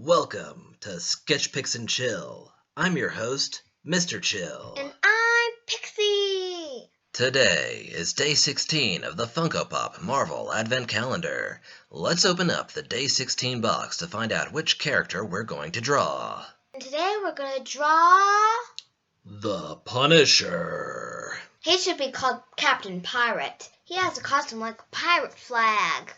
Welcome to Sketch Picks and Chill. I'm your host, Mr. Chill. And I'm Pixie! Today is day 16 of the Funko Pop Marvel Advent Calendar. Let's open up the day 16 box to find out which character we're going to draw. And today we're gonna draw... The Punisher. He should be called Captain Pirate. He has a costume like a pirate flag.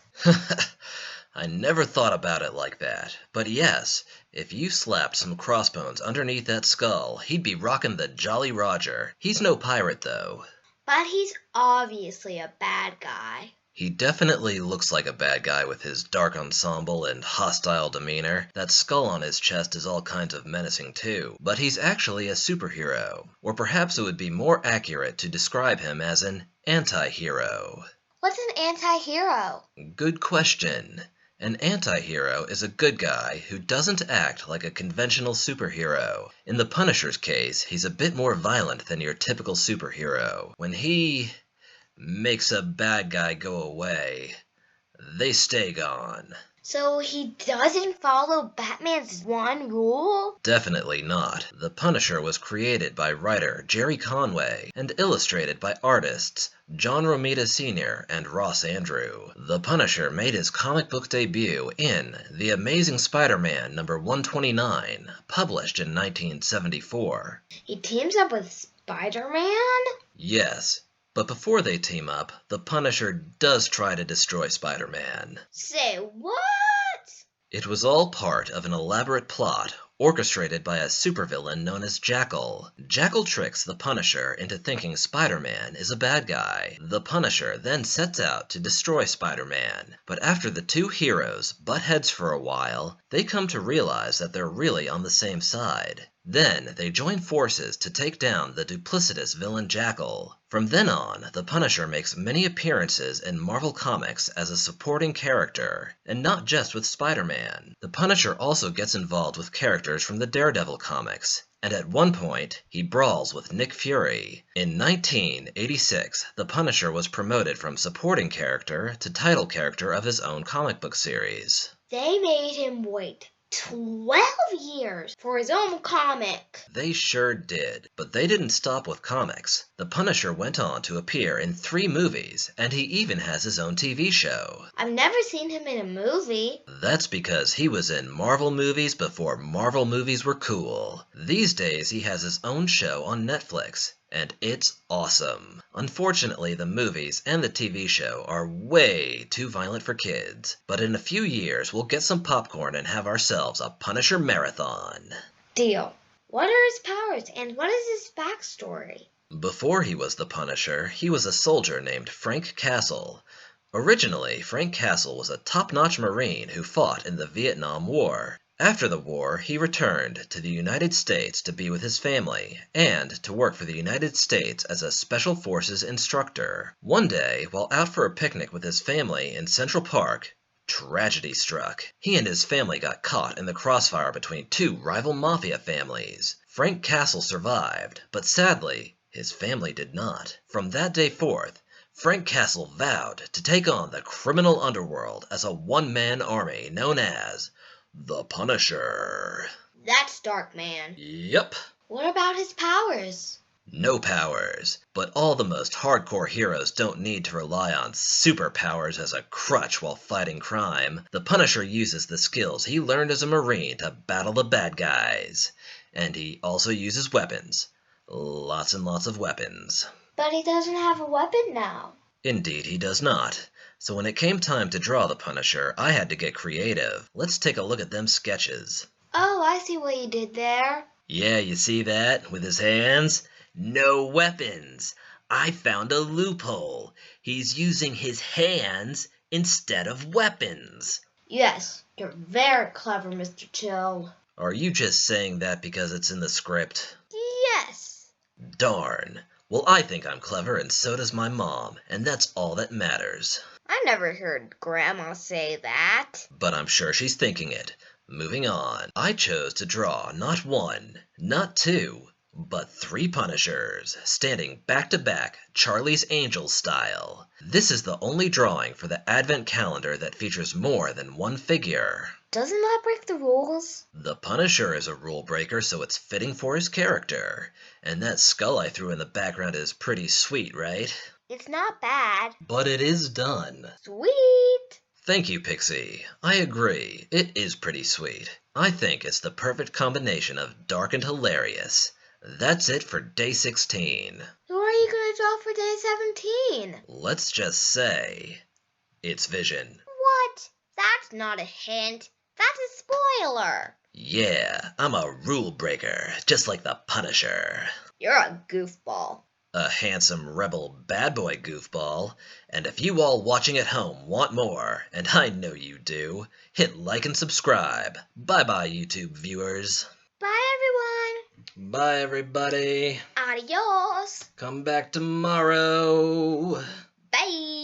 I never thought about it like that, but yes, if you slapped some crossbones underneath that skull, he'd be rocking the Jolly Roger. He's no pirate, though. But he's obviously a bad guy. He definitely looks like a bad guy with his dark ensemble and hostile demeanor. That skull on his chest is all kinds of menacing too, but he's actually a superhero. Or perhaps it would be more accurate to describe him as an anti-hero. What's an anti-hero? Good question. An anti-hero is a good guy who doesn't act like a conventional superhero. In the Punisher's case, he's a bit more violent than your typical superhero. When he makes a bad guy go away, they stay gone. So he doesn't follow Batman's one rule? Definitely not. The Punisher was created by writer Jerry Conway and illustrated by artists John Romita Sr. and Ross Andru. The Punisher made his comic book debut in The Amazing Spider-Man number 129, published in 1974. He teams up with Spider-Man? Yes, but before they team up, the Punisher does try to destroy Spider-Man. Say what? It was all part of an elaborate plot orchestrated by a supervillain known as Jackal. Jackal tricks the Punisher into thinking Spider-Man is a bad guy. The Punisher then sets out to destroy Spider-Man, but after the two heroes butt heads for a while, they come to realize that they're really on the same side. Then they join forces to take down the duplicitous villain Jackal. From then on, the Punisher makes many appearances in Marvel Comics as a supporting character, and not just with Spider-Man. The Punisher also gets involved with characters from the Daredevil comics, and at one point, he brawls with Nick Fury. In 1986, the Punisher was promoted from supporting character to title character of his own comic book series. They made him wait 12 years for his own comic. They sure did, but they didn't stop with comics. The Punisher went on to appear in 3 movies, and he even has his own TV show. I've never seen him in a movie. That's because he was in Marvel movies before Marvel movies were cool. These days he has his own show on Netflix, and it's awesome. Unfortunately, the movies and the TV show are way too violent for kids, but in a few years we'll get some popcorn and have ourselves a Punisher marathon. Deal. What are his powers and what is his backstory? Before he was the Punisher, he was a soldier named Frank Castle. Originally, Frank Castle was a top-notch Marine who fought in the Vietnam War. After the war, he returned to the United States to be with his family and to work for the United States as a Special Forces instructor. One day, while out for a picnic with his family in Central Park, tragedy struck. He and his family got caught in the crossfire between 2 rival mafia families. Frank Castle survived, but sadly, his family did not. From that day forth, Frank Castle vowed to take on the criminal underworld as a one-man army known as the Punisher. That's dark, man. Yep. What about his powers? No powers. But all the most hardcore heroes don't need to rely on superpowers as a crutch while fighting crime. The Punisher uses the skills he learned as a Marine to battle the bad guys. And he also uses weapons. Lots and lots of weapons. But he doesn't have a weapon now. Indeed he does not. So when it came time to draw the Punisher, I had to get creative. Let's take a look at them sketches. Oh, I see what you did there. Yeah, you see that? With his hands? No weapons. I found a loophole. He's using his hands instead of weapons. Yes, you're very clever, Mr. Chill. Are you just saying that because it's in the script? Yes. Darn. Well, I think I'm clever, and so does my mom, and that's all that matters. I never heard Grandma say that. But I'm sure she's thinking it. Moving on. I chose to draw not 1, not 2, but 3 Punishers, standing back to back, Charlie's Angels style. This is the only drawing for the Advent calendar that features more than one figure. Doesn't that break the rules? The Punisher is a rule breaker, so it's fitting for his character. And that skull I threw in the background is pretty sweet, right? It's not bad. But it is done. Sweet! Thank you, Pixie. I agree. It is pretty sweet. I think it's the perfect combination of dark and hilarious. That's it for day 16. Who are you going to draw for day 17? Let's just say it's Vision. What? That's not a hint. That's a spoiler. Yeah, I'm a rule breaker, just like the Punisher. You're a goofball. A handsome rebel bad boy goofball. And if you all watching at home want more, and I know you do, hit like and subscribe. Bye-bye, YouTube viewers. Bye, everyone. Bye, everybody. Adios. Come back tomorrow. Bye.